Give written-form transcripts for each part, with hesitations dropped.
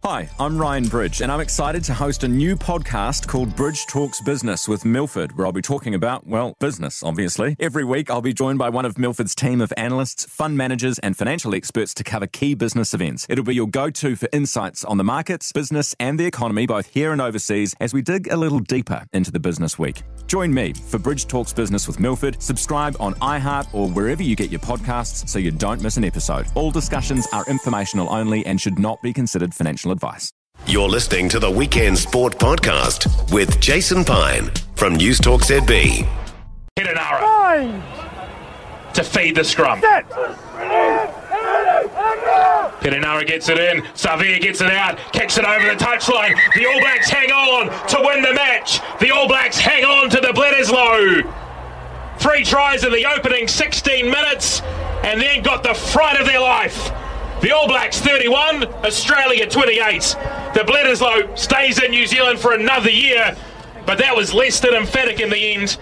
Hi, I'm Ryan Bridge, and I'm excited to host a new podcast called Bridge Talks Business with Milford, where I'll be talking about, well, business, obviously. Every week, I'll be joined by one of Milford's team of analysts, fund managers, and financial experts to cover key business events. It'll be your go-to for insights on the markets, business, and the economy, both here and overseas, as we dig a little deeper into the business week. Join me for Bridge Talks Business with Milford. Subscribe on iHeart or wherever you get your podcasts so you don't miss an episode. All discussions are informational only and should not be considered financial advice. You're listening to the Weekend Sport Podcast with Jason Pine from Newstalk ZB. Hidenara to feed the scrum. Hidenara gets it in, Savia gets it out, kicks it over the touchline. The All Blacks hang on to win the match. The All Blacks hang on to the Bledisloe. 3 tries in the opening 16 minutes and then got the fright of their life. The All Blacks 31, Australia 28. The Bledisloe stays in New Zealand for another year, but that was less than emphatic in the end.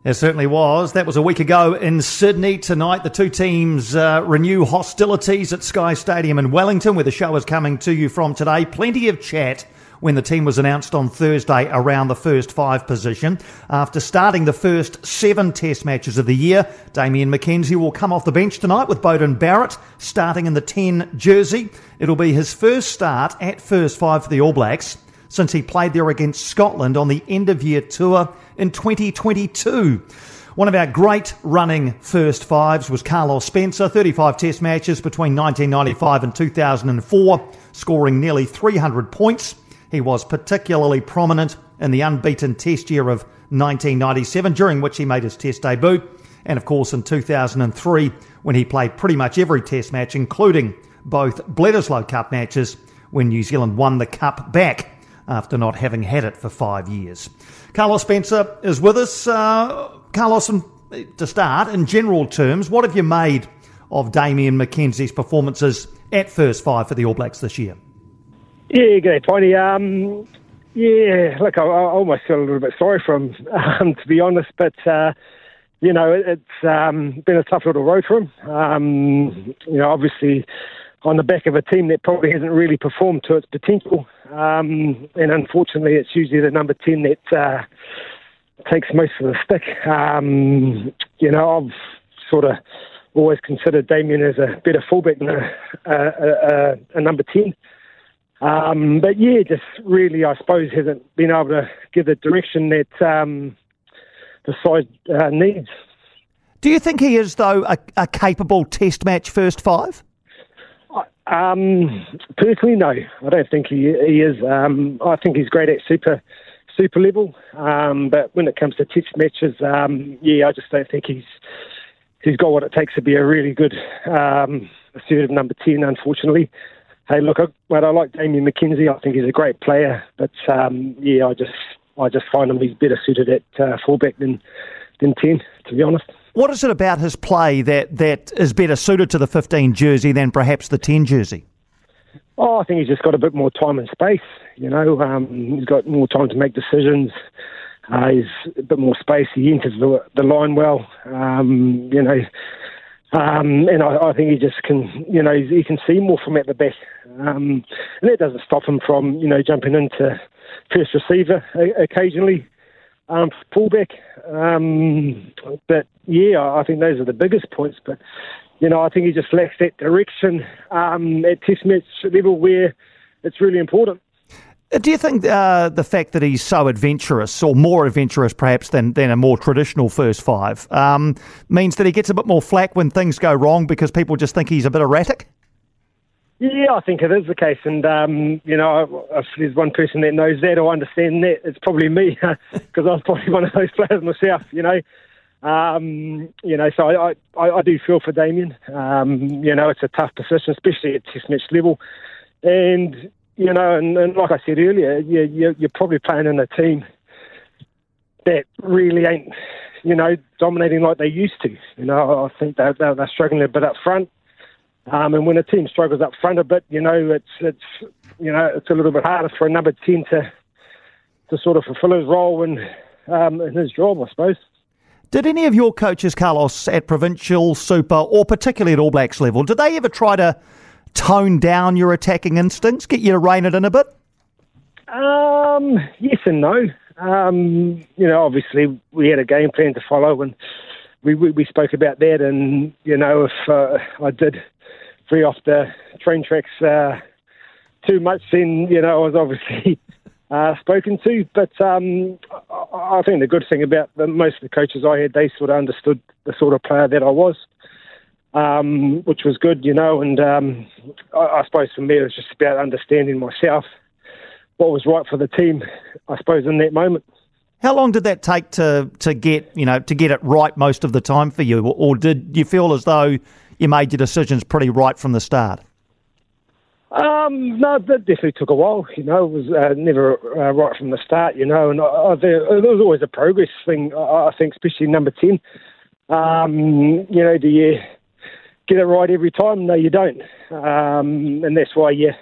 It certainly was. That was a week ago in Sydney. Tonight, the two teams renew hostilities at Sky Stadium in Wellington, where the show is coming to you from today. Plenty of chat when the team was announced on Thursday around the first 5 position. After starting the first 7 test matches of the year, Damian McKenzie will come off the bench tonight with Beauden Barrett starting in the 10 jersey. It'll be his first start at first 5 for the All Blacks since he played there against Scotland on the end-of-year tour in 2022. One of our great running first 5s was Carlos Spencer, 35 test matches between 1995 and 2004, scoring nearly 300 points. He was particularly prominent in the unbeaten test year of 1997, during which he made his test debut, and of course in 2003, when he played pretty much every test match, including both Bledisloe Cup matches, when New Zealand won the Cup back after not having had it for 5 years. Carlos Spencer is with us. Carlos, to start, in general terms, what have you made of Damian McKenzie's performances at first 5 for the All Blacks this year? Yeah, good, Tony. Look, I almost feel a little bit sorry for him, to be honest, but, it's been a tough little road for him. Obviously on the back of a team that probably hasn't really performed to its potential. And unfortunately, it's usually the number 10 that takes most of the stick. I've sort of always considered Damian as a better fullback than a number 10. But yeah, just really, I suppose, hasn't been able to give the direction that the side needs. Do you think he is, though, a capable test match first 5? Personally, no. I don't think he is. I think he's great at super level. But when it comes to test matches, I just don't think he's got what it takes to be a really good assertive number 10, unfortunately. Hey, look, I like Damian McKenzie. I think he's a great player, but I just find him he's better suited at fullback than 10, to be honest. What is it about his play that is better suited to the 15 jersey than perhaps the 10 jersey? Oh, I think he's just got a bit more time and space. He's got more time to make decisions. He's a bit more space. He enters the line well. And I think he just can, he can see more from at the back. And that doesn't stop him from, jumping into first receiver occasionally, fullback. But yeah, I think those are the biggest points. But, I think he just lacks that direction at test match level where it's really important. Do you think the fact that he's so adventurous, or more adventurous perhaps than a more traditional first 5, means that he gets a bit more flack when things go wrong because people just think he's a bit erratic? Yeah, I think it is the case. And, if there's one person that knows that or understands that, it's probably me, because I was probably one of those players myself, So I do feel for Damian. It's a tough position, especially at test match level. And, and like I said earlier, you're probably playing in a team that really ain't, dominating like they used to. I think they're struggling a bit up front. And when a team struggles up front a bit, it's a little bit harder for a number 10 to sort of fulfill his role in his job, I suppose. Did any of your coaches, Carlos, at provincial, super, or particularly at All Blacks level, did they ever try to tone down your attacking instincts, get you to rein it in a bit? Yes and no. Obviously we had a game plan to follow, and we spoke about that. And if I did free off the train tracks too much, then I was obviously spoken to. But I think the good thing about most of the coaches I had, they sort of understood the sort of player that I was, which was good, And I suppose for me it was just about understanding myself, what was right for the team, I suppose, in that moment. How long did that take to get it right most of the time for you, or did you feel as though you made your decisions pretty right from the start? No, that definitely took a while. It was never right from the start. And it was always a progress thing. I think, especially number 10. Do you get it right every time? No, you don't, and that's why you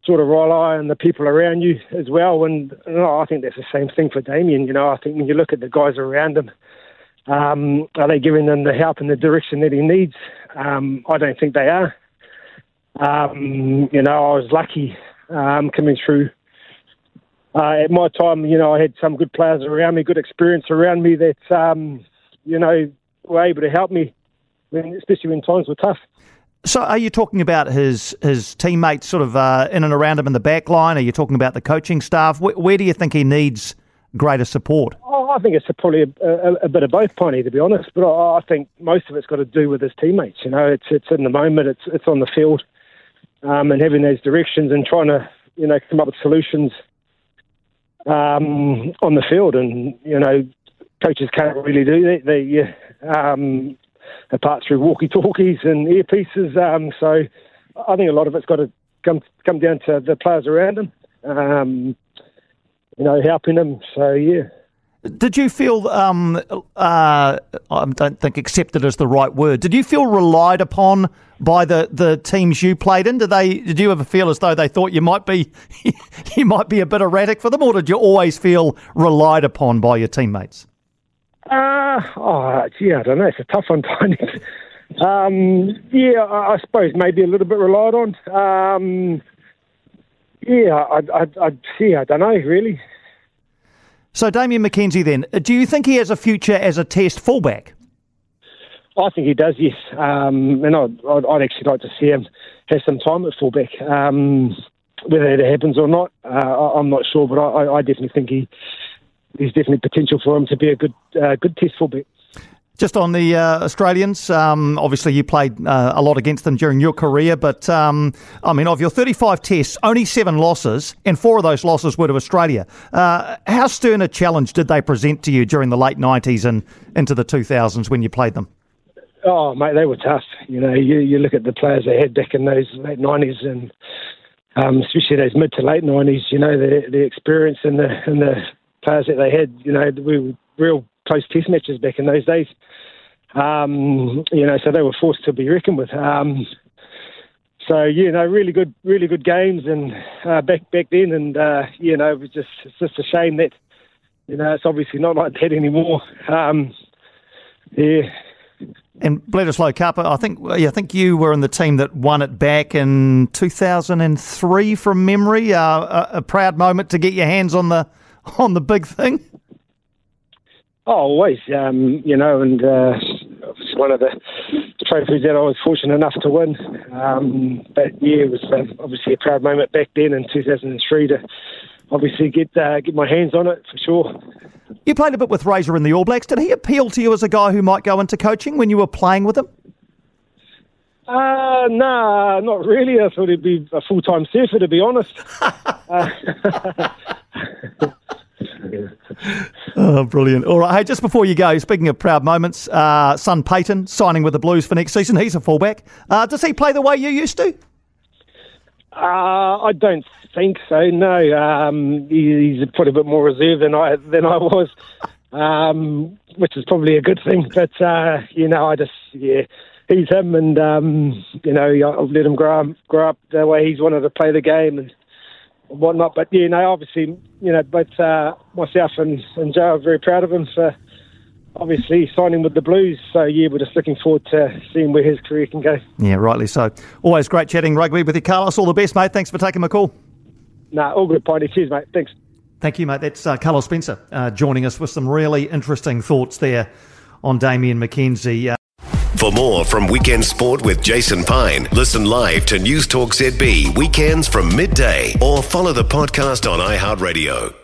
sort of rely on the people around you as well. And I think that's the same thing for Damian. I think when you look at the guys around him, are they giving him the help and the direction that he needs? I don't think they are. I was lucky coming through. At my time, I had some good players around me, good experience around me that, were able to help me, especially when times were tough. So are you talking about his teammates sort of in and around him in the back line? Are you talking about the coaching staff? Where do you think he needs greater support? Oh, I think it's probably a bit of both, Piney, to be honest. But I think most of it's got to do with his teammates. It's in the moment, it's on the field, and having those directions and trying to, come up with solutions on the field. And, coaches can't really do that. They apart through walkie-talkies and earpieces. So I think a lot of it's got to come down to the players around him, helping him. So, yeah. Did you feel, I don't think accepted is the right word, did you feel relied upon by the teams you played in? Did you ever feel as though they thought you might be a bit erratic for them, or did you always feel relied upon by your teammates? I don't know. It's a tough one, Tony. I suppose maybe a little bit relied on. I don't know, really. So Damian McKenzie then, do you think he has a future as a test fullback? I think he does, yes. And I'd actually like to see him have some time at fullback. Whether it happens or not, I'm not sure, but I definitely think there's definitely potential for him to be a good test fullback. Just on the Australians, obviously you played a lot against them during your career, but of your 35 tests, only 7 losses, and 4 of those losses were to Australia. How stern a challenge did they present to you during the late 90s and into the 2000s when you played them? Oh, mate, they were tough. You look at the players they had back in those late 90s and especially those mid to late 90s, the experience and the players that they had, we were real close test matches back in those days. So they were forced to be reckoned with. Really good games and back then, and it was it's just a shame that it's obviously not like that anymore. And Bledisloe Cup, I think you were in the team that won it back in 2003 from memory. A proud moment to get your hands on the big thing. Oh, always, and it's one of the trophies that I was fortunate enough to win. But yeah, it was obviously a proud moment back then in 2003 to obviously get my hands on it for sure. You played a bit with Razor in the All Blacks. Did he appeal to you as a guy who might go into coaching when you were playing with him? Nah, not really. I thought he'd be a full-time surfer, to be honest. Oh, brilliant. All right. Hey, just before you go, speaking of proud moments, son Peyton signing with the Blues for next season. He's a fullback. Does he play the way you used to? I don't think so, no. He's probably a bit more reserved than I was, which is probably a good thing. But, he's him, and, I've let him grow up the way he's wanted to play the game and whatnot. But, obviously, both myself and Joe are very proud of him for, the way he's developed. And, he's a very good young lad. And, he's definitely potential for him to be a good test fullback. Just on the Australians, obviously you played a lot against them during your career, but I think a lot of the obviously signing with the Blues. So, yeah, we're just looking forward to seeing where his career can go. Yeah, rightly so. Always great chatting rugby with you, Carlos. All the best, mate. Thanks for taking my call. All good, Piney. Cheers, mate. Thanks. Thank you, mate. That's Carlos Spencer joining us with some really interesting thoughts there on Damian McKenzie. For more from Weekend Sport with Jason Pine, listen live to Newstalk ZB weekends from midday or follow the podcast on iHeartRadio.